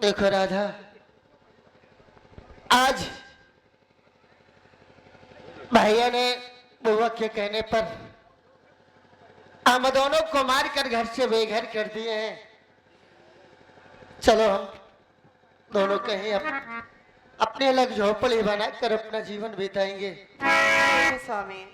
देखो राधा, आज भैया ने बुआ के कहने पर हम दोनों को मार कर घर से बेघर कर दिए हैं। चलो हम दोनों कहीं अपने अलग झोपड़ी बनाकर अपना जीवन बिताएंगे। स्वामी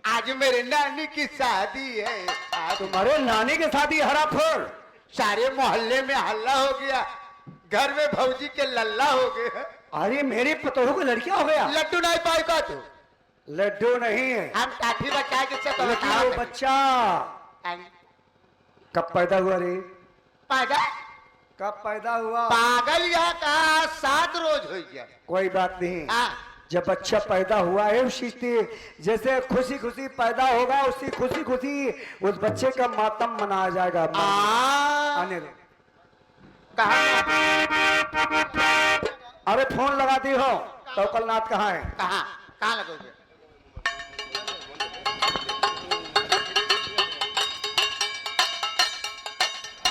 आज मेरे नानी की शादी है। आज तुम्हारे नानी की शादी हराफोर। सारे मोहल्ले में हल्ला हो गया, घर में भौजी के लल्ला हो गए। अरे मेरी पतोह को लड़कियां हो गया। लड्डू नहीं पाएगा तू। लड्डू नहीं है, हम काठी बचाए किससे तो वो बच्चा कब पैदा हुआ रे? पागल कब पैदा हुआ? पागल यहाँ का 7 रोज हो गया। कोई बात नहीं, हाँ। जब बच्चा पैदा हुआ है उसी जैसे खुशी खुशी पैदा होगा, उसी खुशी खुशी उस बच्चे का मातम मनाया जाएगा। आने दो। अरे फोन लगाती हो तो कलनाथ कहाँ है? कहाँ लगोगे?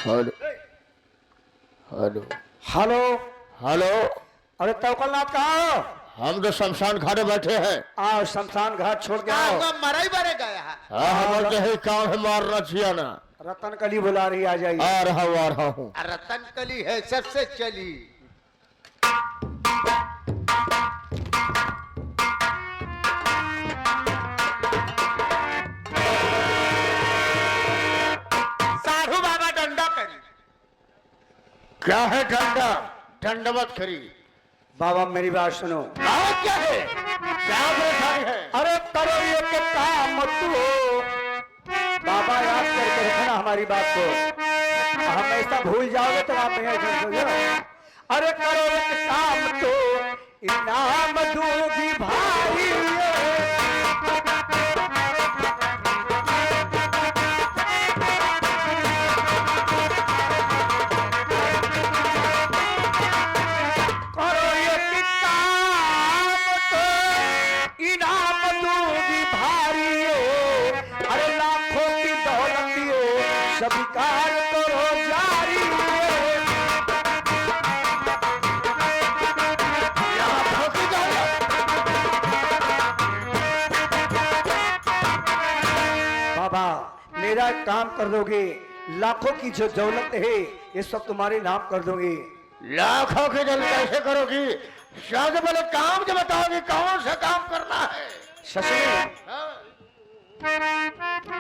Hello hello hello hello. अरे तौकलनाथ कहाँ हो? हम तो शमशान घाट में बैठे हैं। आओ शमशान घाट छोड़ के आओ। मरा ही बरे गया है। हाँ, हमारे यही काम है मारना चाहिए ना। रतन कली बुला रही, आ जाइए। आ रहा हूँ। रतन कली है सबसे चली। साधु बाबा डंडा करी। क्या है डंडा? डंडा मत करी। बाबा मेरी बात सुनो। क्या है? क्या परेशानी है? अरे करो ये के काम तू। बाबा याद करके रखना हमारी बात को, हमेशा भूल जाओगे तो आप अरे करो ये के काम तू, इनाम दूंगी भाई। मेरा काम कर दोगे, लाखों की जो दौलत है ये सब तुम्हारे नाम कर दोगे। लाखों की दौलत कैसे करोगी? शायद पहले काम जो बताओगी, कौन सा काम करना है? शशि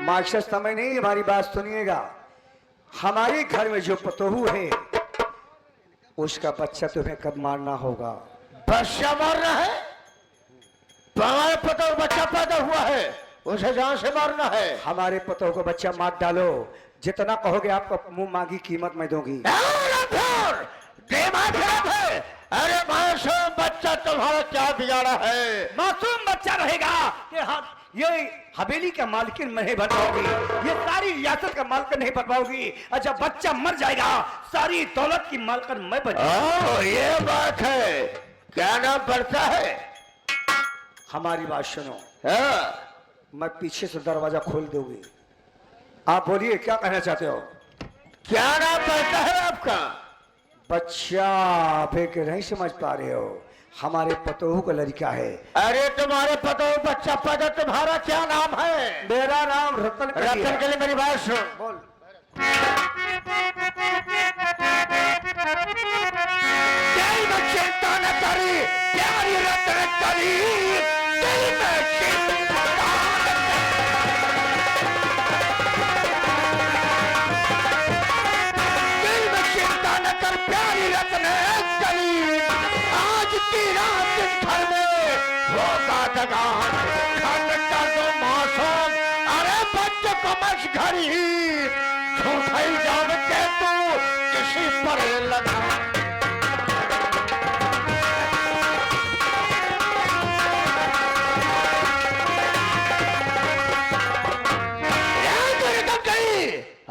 मास्टर समय नहीं, हमारी बात सुनिएगा। हमारे घर में जो पतोहू है उसका बच्चा तुम्हें कब मारना होगा। बच्चा मारना है? हमारे पतोहू बच्चा पैदा हुआ है, उसे जान से मारना है। हमारे पतोहू को बच्चा मार डालो, जितना कहोगे आपको मुंह मांगी कीमत मैं दूंगी। दिमाग खराब है। अरे मासूम बच्चा तुम्हारा क्या बिगाड़ा है? मासूम बच्चा रहेगा कि ये हवेली का मालकिन मैं नहीं बन पाऊंगी, ये सारी रियासत का मालकिन नहीं बन पाऊंगी, और जब बच्चा मर जाएगा सारी दौलत की मालकिन मैं बन जाऊंगा। ये बात है। क्या नाम पड़ता है? हमारी बात सुनो, हाँ। मैं पीछे से दरवाजा खोल दूंगी, आप बोलिए क्या कहना चाहते हो? क्या नाम पड़ता है आपका? बच्चा फेंक नहीं समझ पा रहे हो, हमारे पतोहू का लड़का है। अरे तुम्हारे पतोहू बच्चा पैदा, तुम्हारा क्या नाम है? मेरा नाम रतन कली है। रतन के लिए मेरी बात सुन। बोल। दिल में चिंता न करी प्यारी रतन कली, दिल में चिंता न कर प्यारी रतन कली। आज की रात घर में होगा दगान, खन कर दो मासूम। अरे बच्चे को मच घड़ी झूठाई जान के तू किसी पर लगा।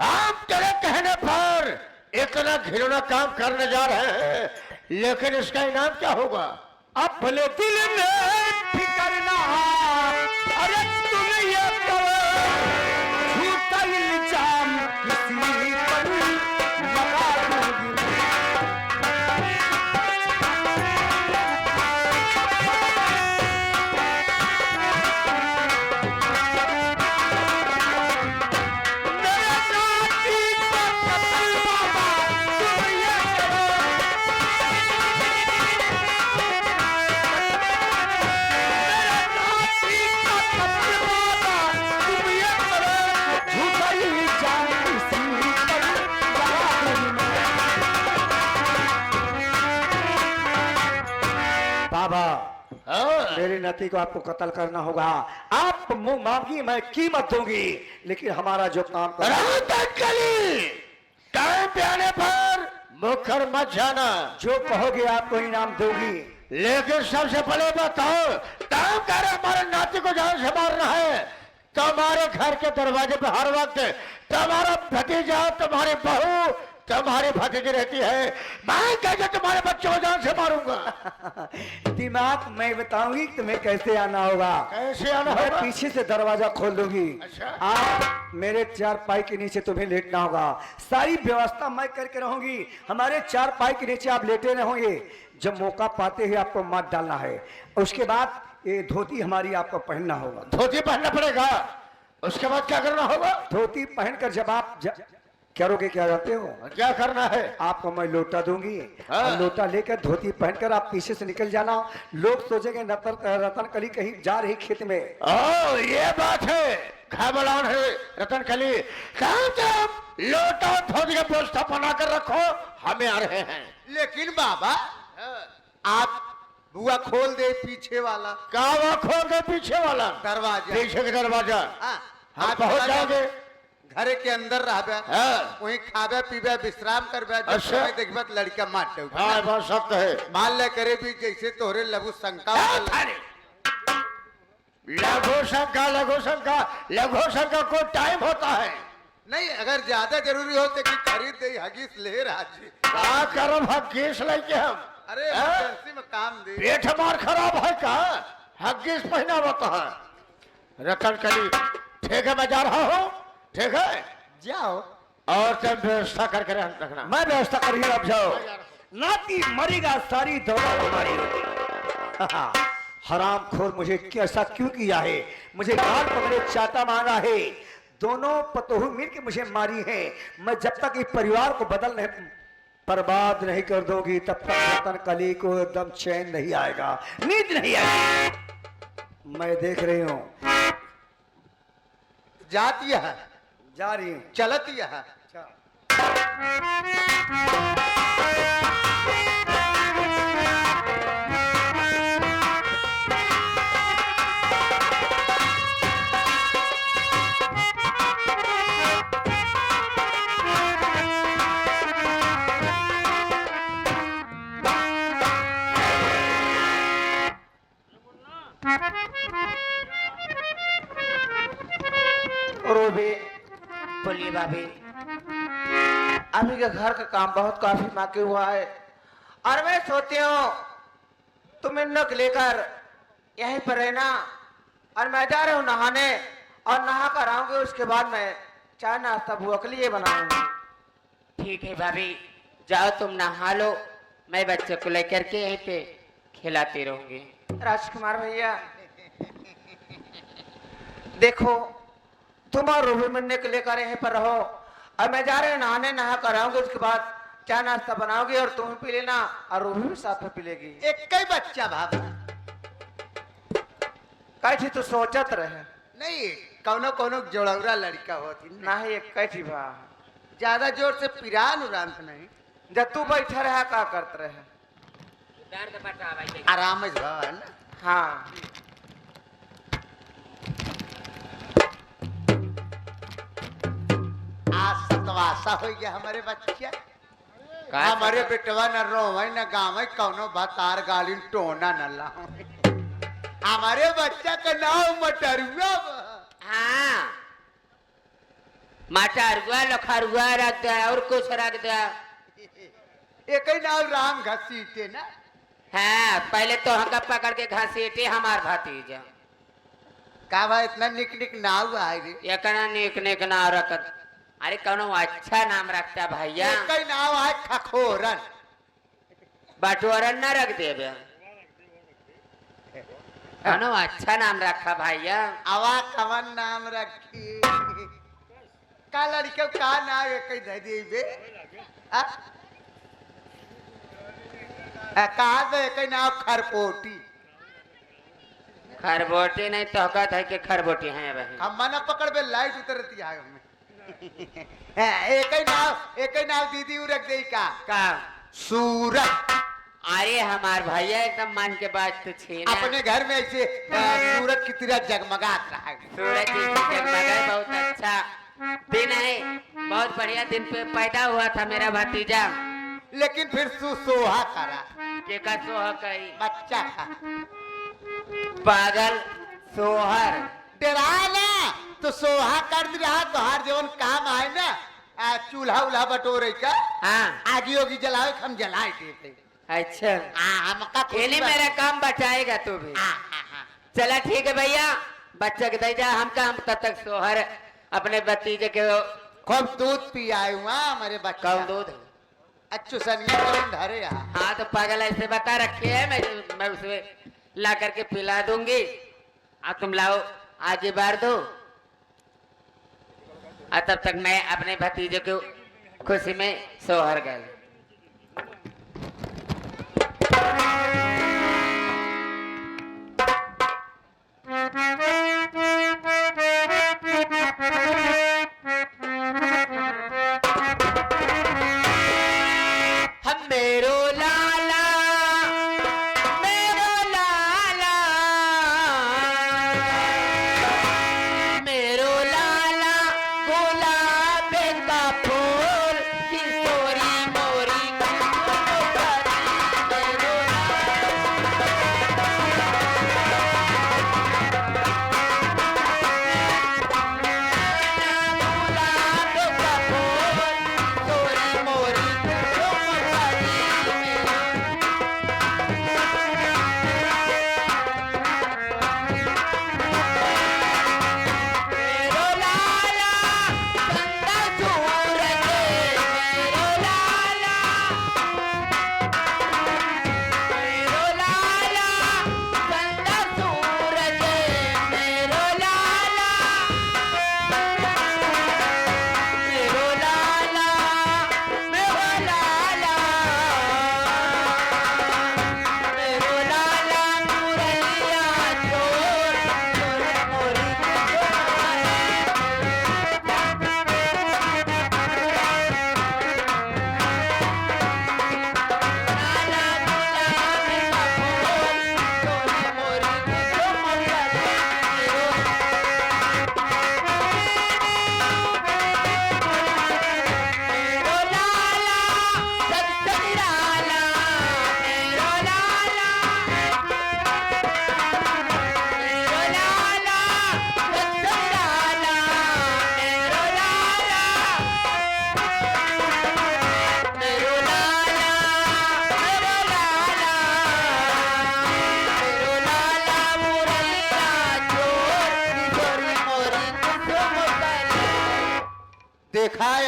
आप तेरे कहने पर इतना घिनौना काम करने जा रहे हैं, लेकिन इसका इनाम क्या होगा? अपने दिल में फिकर ना, अरे तुम ये करो झूठा इल्जाम किसी पर लगा दूंगी। मेरे नाती का कत्ल बाबा तुम ये करो, बाबा हाँ। मेरे नाती को आपको कत्ल करना होगा। आप मुंह मांगी मैं कीमत दूंगी, लेकिन हमारा जो काम कर रतन कली, टाइम पे आने पर मुखर मत जाना। जो कहोगे आपको इनाम दूंगी। लेकिन सबसे पहले बताओ, काम कर हमारे नाती को जान से मारना है। तुम्हारे घर के दरवाजे पे हर वक्त तुम्हारा भतीजा, तुम्हारी बहू, तुम्हारी भतीजी रहती है। मैं कैसे तुम्हारे बच्चों को जान से मारूंगा? दिमाग मैं बताऊंगी कि तुम्हें कैसे आना होगा। कैसे आना मैं होगा? पीछे से दरवाजा खोल दूंगी। अच्छा। आप मेरे चारपाई के नीचे तुम्हें लेटना होगा, सारी व्यवस्था मैं करके रहूंगी। हमारे चारपाई के नीचे आप लेटे रहोगे। जब मौका पाते ही आपको मार डालना है। उसके बाद ये धोती हमारी आपको पहनना होगा। धोती पहनना पड़ेगा। उसके बाद क्या करना होगा? धोती पहनकर जब आप करोगे क्या जानते हो? क्या करना है? आपको मैं लोटा दूंगी, हाँ। और लोटा लेकर धोती पहनकर आप पीछे से निकल जाना। लोग सोचेंगे रतन कली कहीं जा रही खेत में। ओ ये बात है, घबरान है रतन कली। लोटा धोती का व्यवस्था बना कर रखो, हमें आ रहे हैं। लेकिन बाबा आप बुआ खोल दे पीछे वाला कावा खोल दे पीछे वाला दरवाजा। पीछे का दरवाजा। हाँ, हम आप पहुंच चला जाओगे। घरे के अंदर रहबे, हाँ। वहीं खाबे पीबे विश्राम करबे। जब अच्छा। समय देखबे तो लड़का मारते हो। हाँ बात सत्य है। मान ले करे भी जैसे तोहरे लघु शंका लघु शंका, लघु शंका, लघु शंका को टाइम होता है। नहीं, अगर ज्यादा जरूरी हो तो कि खरीद दे हगीस ले राजी। क्या करब हग्गीस लेके हम? अरे हाँ? इमरजेंसी में काम दे। पेट हमार खराब है का? हग्गीस पहना होता है। रतन कली ठीक है, मैं जा रहा हूँ। ठीक है, जाओ। और तब व्यवस्था करके रखना। मैं व्यवस्था करिए, अब जाओ। नाती मरेगा, सारी दौलत हमारी होगी। हराम खोर मुझे ऐसा क्यों किया है? मुझे गाल पर मेरे चाटा मारा है। दोनों पतोहू मिलकर मुझे मारी है। मैं जब तक इस परिवार को बदल नहीं, बर्बाद नहीं कर दोगी, तब तक रतन कली को एकदम चैन नहीं आएगा, नींद नहीं आएगी। मैं देख रही हूँ। जाती है, जा रही हूँ। चलती है। भाभी। अभी के घर का काम बहुत काफी बाकी हुआ है और मैं सोती हूँ तुम इन लोग लेकर यहीं पर रहना और मैं जा रहा हूँ नहाने और नहा कर आऊंगी। उसके बाद मैं चाय नाश्ता बुआ के लिए बनाऊंगी। ठीक है भाभी, जाओ तुम नहा लो, मैं बच्चे को लेकर के यहीं पे खिलाती रहूंगी। राजकुमार भैया देखो, तुम और रूबी मिलने के लेकर यहीं पर रहो और मैं जा रही हूँ नहाने, नहा कर आऊंगी। उसके बाद चाय नाश्ता बनाओगी और तुम पी लेना और रूबी भी साथ में पी लेगी। एक ही बच्चा भाभी। कैठी तू सोचत रहे नहीं, कौनो कौनो जोड़ौरा लड़का होती ना ही एक कैठी भा ज्यादा जोर से पिरान उरान से नहीं, जब तू बैठा रहा का करत रहे। आराम से भावा है ना। हाँ आज सतवासा हो गया हमारे बच्चा। का हमारे बेटवा न रोवे न गावे, कौनो भतार गाली टोना न लाओ। हमारे बच्चा का नाम मटरुआ बा। हाँ, मटरुआ लखरुआ रख दे और कुछ रख दे। एक ही नाम राम घसीटे ना। हाँ, पहले तो हमका पकड़ के घसीटे हमार भतीजा। का भाई इतना निक निक नाव आए रे। एकना निक निक नाम रखत। अरे कौनो अच्छा नाम रखता भैया। एक ही नाव आए खखोरन। बटोरन न रख देवे। कौनो अच्छा नाम रखा भैया। आवा कवन नाम रखी। का लड़के का नाम एक ही दे देबे। कहा तो एक ही नाम खरपोटी। खरबोटी नहीं तो कहत है कि खरबोटी है बहन। हम मना पकड़ बे लाइट उतरती है हमें। एक ही नाम दीदी उ रख दे का। का सूरत। अरे हमार भैया एकदम मन के बात तो छीना। अपने घर में ऐसे सूरत की तरह जगमगात रहा है। सूरज जी की जगमगाए, बहुत अच्छा दिन है। बहुत बढ़िया दिन पे पैदा हुआ था मेरा भतीजा। लेकिन फिर सुसोहा करा के का सोहा कही बच्चा का। पागल सोहर। डरा ना तो सोहा कर दी रहा तो हर जीवन काम आए ना। चूल्हा उल्हा बटोरे का। हाँ आगी होगी जलावे हम जलाए देते। अच्छा, हमका खेली मेरा काम बचाएगा तू भी। चला ठीक है भैया, बच्चा के दे जा हमका, हम तब तक सोहर अपने भतीजे के खूब दूध पी आए हुआ हमारे बच्चा। कौन दूध। अच्छो सनिया कौन धरे यहाँ। हाँ तो पागल ऐसे बता रखे है, मैं उसे ला करके पिला दूंगी। अब तुम लाओ आगे बार दो और तब तक मैं अपने भतीजे को खुशी में सोहर गए।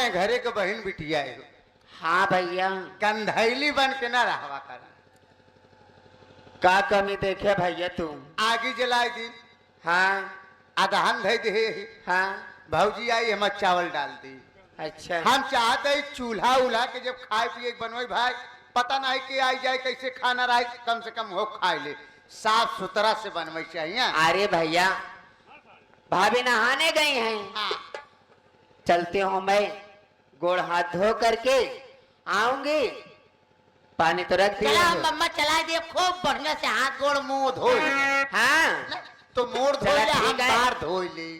जाए घरे के बहन बिटिया है हाँ भैया कंधैली बन के ना रहवा कर का कमी देखे भैया तू आगे जलाई दी हाँ आधान धै दे हाँ भौजी आई हम चावल डाल दी अच्छा हम चाहते हैं चूल्हा उल्हा के जब खाए पिए बनोई भाई पता नहीं कि आई जाए कैसे खाना रहे कम से कम हो खाए ले साफ सुथरा से बनवे चाहिए। अरे भैया भाभी नहाने गई हैं हाँ। चलते हूँ मैं गोड़ हाथ धो करके आऊंगी पानी तो रख दिया चला है। मम्मा चला दे खूब बढ़िया से हाथ गोड़ मुंह धो हाँ तो मोड़ धो चला ले हम ठीक है। बाहर धो ली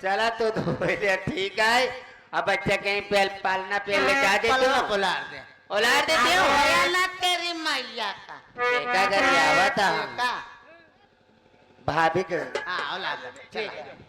चला तो धो लिया ठीक है। अब बच्चा कहीं पालना पे लेटा देते पलना हो पुलार दे उलार देते हो ना तेरी मैया का देखा कर आवा था का भाभी के हाँ औलाद दे ठीक है।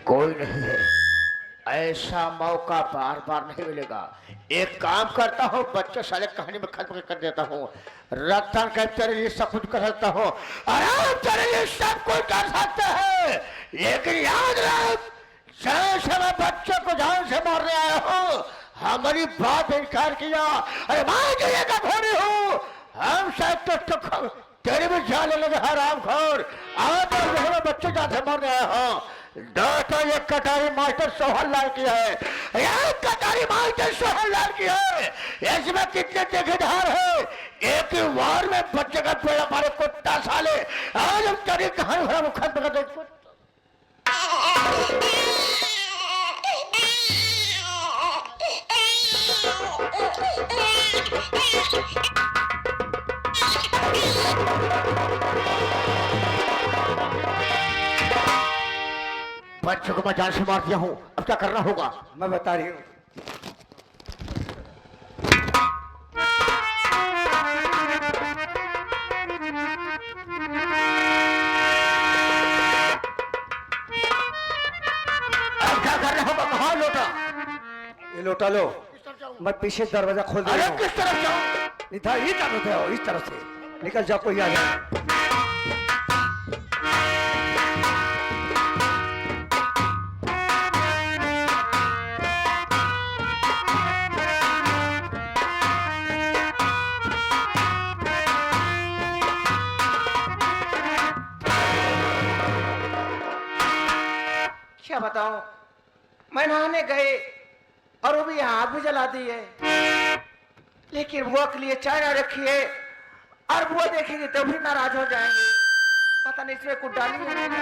कोई नहीं है, ऐसा मौका बार बार नहीं मिलेगा। एक काम करता हूँ बच्चे साले कहानी में खत्म कर देता हूँ। रतन का तेरे लिए सब कुछ कर सकता हूँ, अरे तेरे लिए सब कुछ कर सकते हैं, लेकिन याद रख जैसे मैं बच्चे को जान से मारने आया हूँ हमारी बात इनकार किया। अरे मैं ये का घोड़ी हूँ, हम शायद तो तेरे में जाने लगे हराम खोर। आज मैं बच्चे जान से मारने आया हूँ। दोस्तों ये कटारी मास्टर सोहर लाल की है, ये कटारी मास्टर सोहर लाल की है। इसमें कितने ठेकेदार है, एक ही वार में बच्चे का पेड़ हमारे कुत्ता साले। आज हम तेरी कहानी भरा मुखत कर दे। बच्चों को मैं जान से मार दिया हूँ, अब क्या करना होगा? मैं बता रही हूँ। अब क्या करना होगा? कहाँ लोटा? ये लोटा लो, मैं पीछे दरवाजा खोल दे अरे रहा हूँ। किस तरफ जाऊँ? नहीं था ये तरफ है, इस तरफ से निकल जाओ, कोई आ जाए। क्या बताऊं, मैं नहाने गए और वो भी यहाँ आग भी जला दी है, लेकिन बुआ के लिए चाय ना रखी है और बुआ देखेंगे तो भी नाराज हो जाएंगे। पता नहीं इसमें कुछ डाली है मैंने।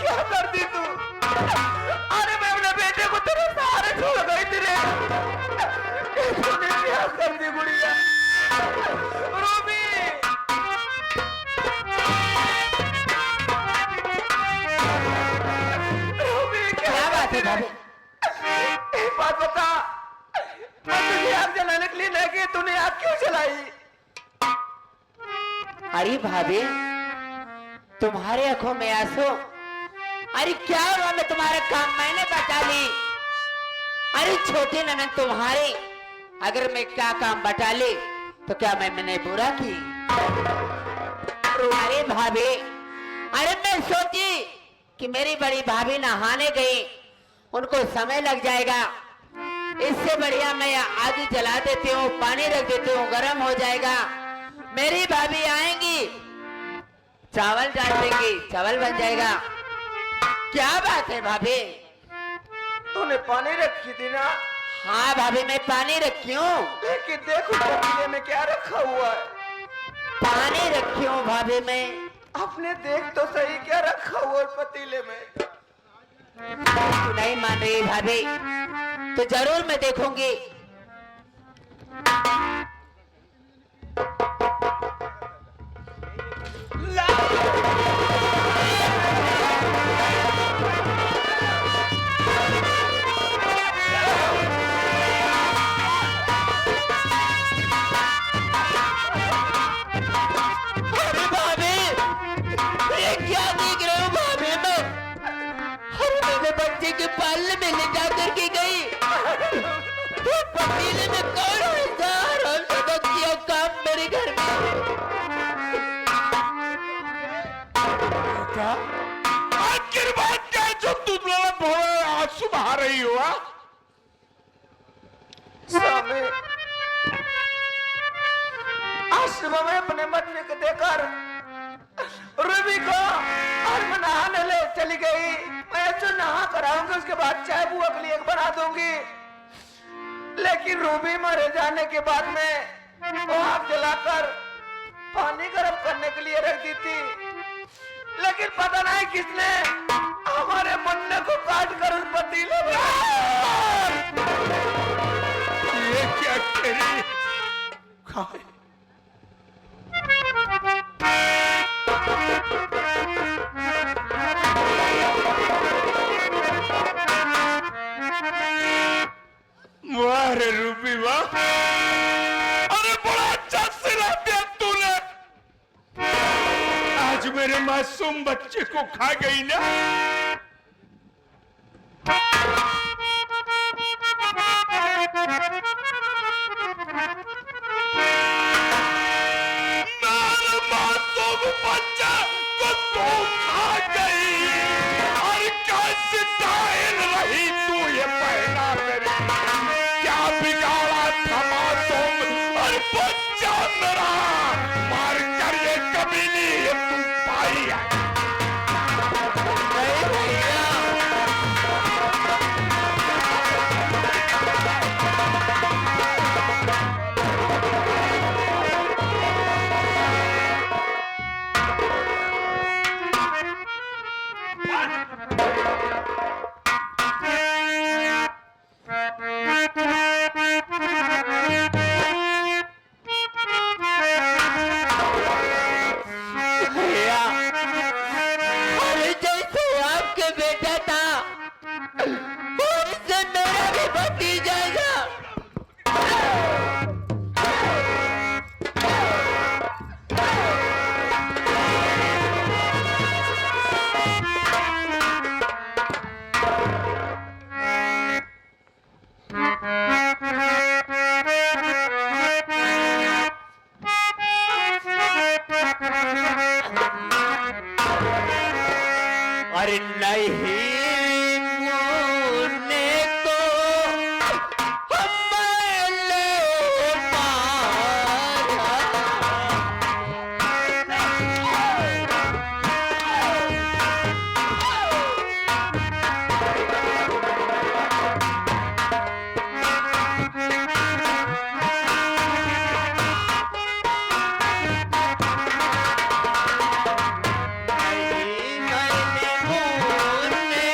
क्या कर दी तू? अरे मैं अपने बेटे को तेरे सहारे छोड़ गई तेरे। तूने क्या कर दी गुड़िया? रूबी! रूबी क्या बात है भाभी? एक बात बता, मैं तुझे आग जलाने के लिए नहीं गई, तूने आग क्यों जलाई? अरे भाभी तुम्हारे आंखों में आंसू? अरे क्या हुआ? मैं तुम्हारा काम मैंने बता ली। अरे छोटे ननद तुम्हारे, अगर मैं क्या काम बता ली तो क्या मैंने बुरा की? अरे भाभी, अरे मैं सोची कि मेरी बड़ी भाभी नहाने गई, उनको समय लग जाएगा, इससे बढ़िया मैं आग जला देती हूँ, पानी रख देती हूँ, गर्म हो जाएगा, मेरी भाभी आएंगी, चावल डाल देंगी, चावल बन जाएगा। क्या बात है भाभी? तूने पानी रखी थी ना? हाँ भाभी मैं पानी रखी हूँ। लेकिन देखो पतीले में क्या रखा हुआ है। पानी रखी हूँ भाभी मैं। अपने देख तो सही क्या रखा हुआ है पतीले में। तू नहीं मान रही भाभी, तो जरूर मैं देखूंगी। अरे भाभी, ये क्या देख रहे हो भाभी? मैं अरे मेरे बच्चे के पालने में ले जा करके गई, ये पतीले में कौन है? हम सबक किया काम मेरे घर में। आखिर बात क्या है जो तू आंसू बहा रही हो? स्वामी, आश्रम में अपने बच्चे को देकर रूबी को आज मैं नहाने ले चली गई। मैं जो नहा कराऊंगी उसके बाद चाय बुआ के लिए एक बना दूंगी, लेकिन रूबी मरे जाने के बाद में वो आग जलाकर पानी गर्म करने के लिए रख दी थी, लेकिन पता नहीं किसने हमारे मुन्ने को काट कर उस पतीले में। ये क्या करी? खाए वाह रे रूबी वाह, अरे बड़ा अच्छा सिला दिया तूने। आज मेरे मासूम बच्चे को खा गई ना। मेरे मासूम बच्चे को तू खा गई, और कैसी डायल रही तू ये पहला मेरे। क्या बिगाड़ा था मासूम और बच्चा मेरा, मार कर ये कमीनी ये तू पाई है। नहीं भैया, भैया, अरे जैसे आपके बेटा था वैसे मेरा भी भतीजा था। अरे नहीं मुन्ने को हम ले पाया। नहीं मैंने मुन्ने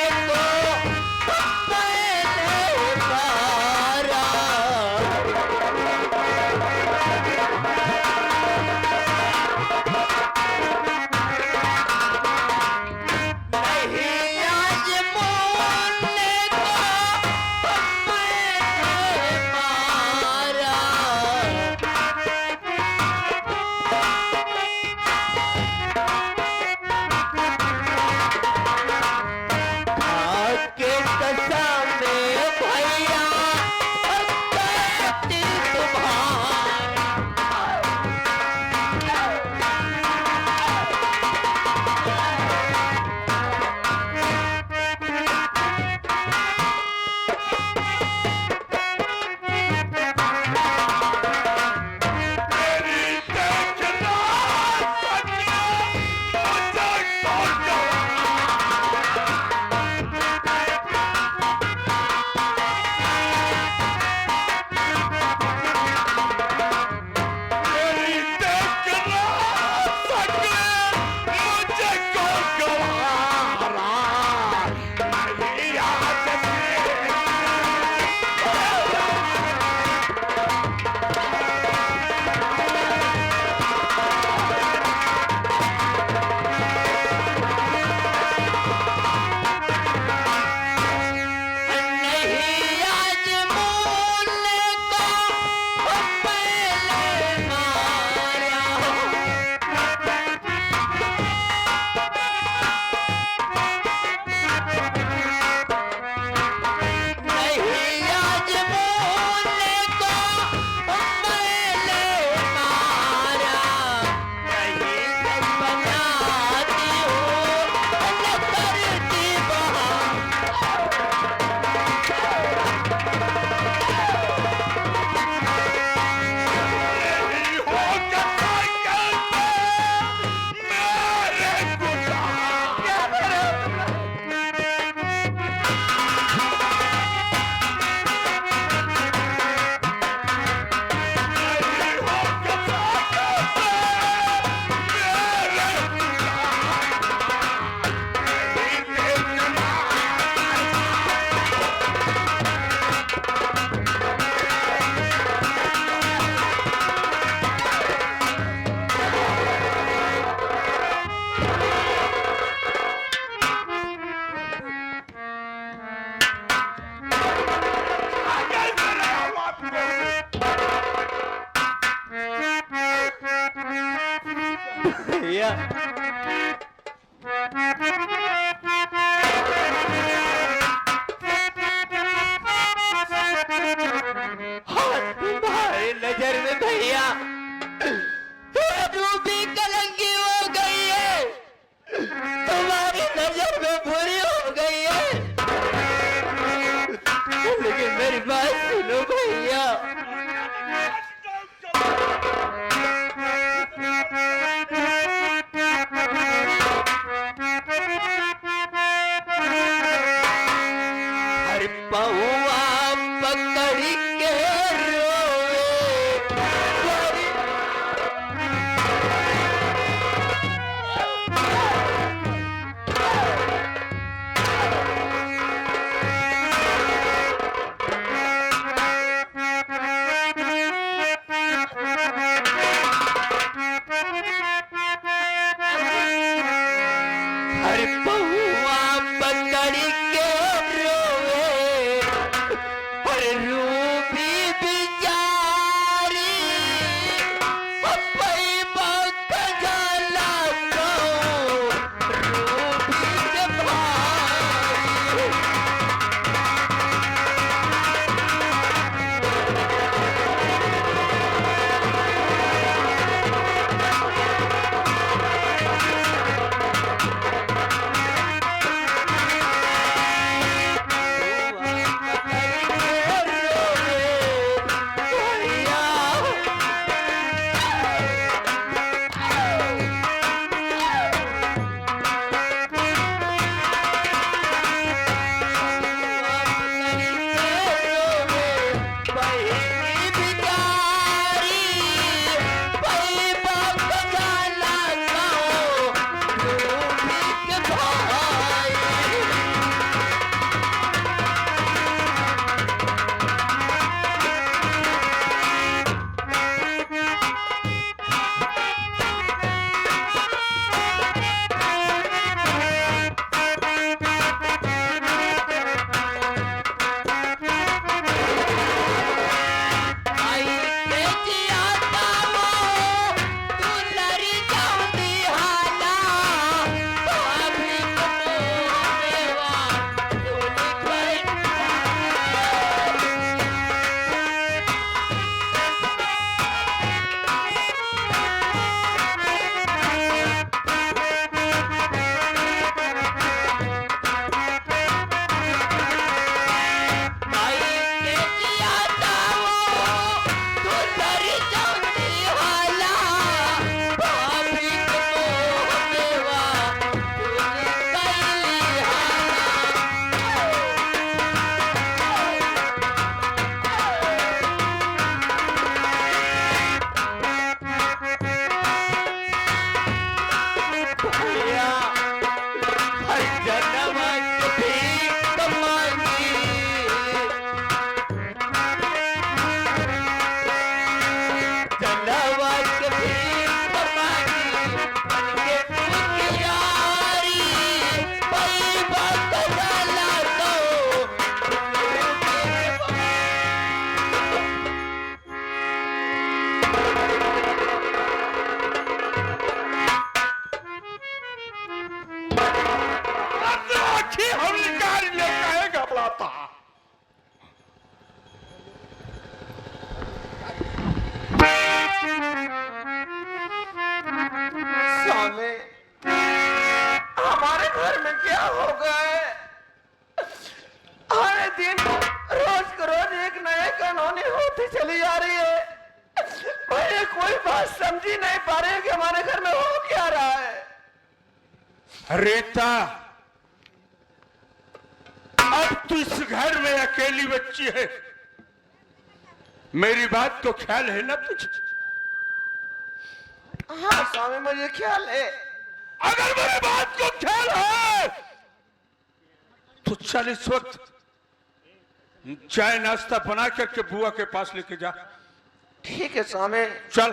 भैया तुम्हारी नजर में भैया रूबी कलंकी हो गई है, तुम्हारी नजर में बुरी हो गई है। लेकिन मेरी बात सुनो भैया, हर पहुआ पकड़ी के रोए, हर पहुआ पकड़ी के रोए, हर रूबी बिचारी पपई बाक जाला को, रूबी के भाई स्वामी, हमारे घर में क्या हो गया है? हर दिन रोज को रोज एक नए कहानी होती चली जा रही है। भैया कोई बात समझी नहीं पा रहे कि हमारे घर में हो क्या रहा है। रीता, अब तू इस घर में अकेली बच्ची है, मेरी बात को ख्याल है ना तुझे? हाँ स्वामी, मुझे ख्याल है। अगर मेरी बात को ख्याल है तो चल इस वक्त चाय नाश्ता बना करके बुआ के पास लेके जा। ठीक है स्वामी। चल।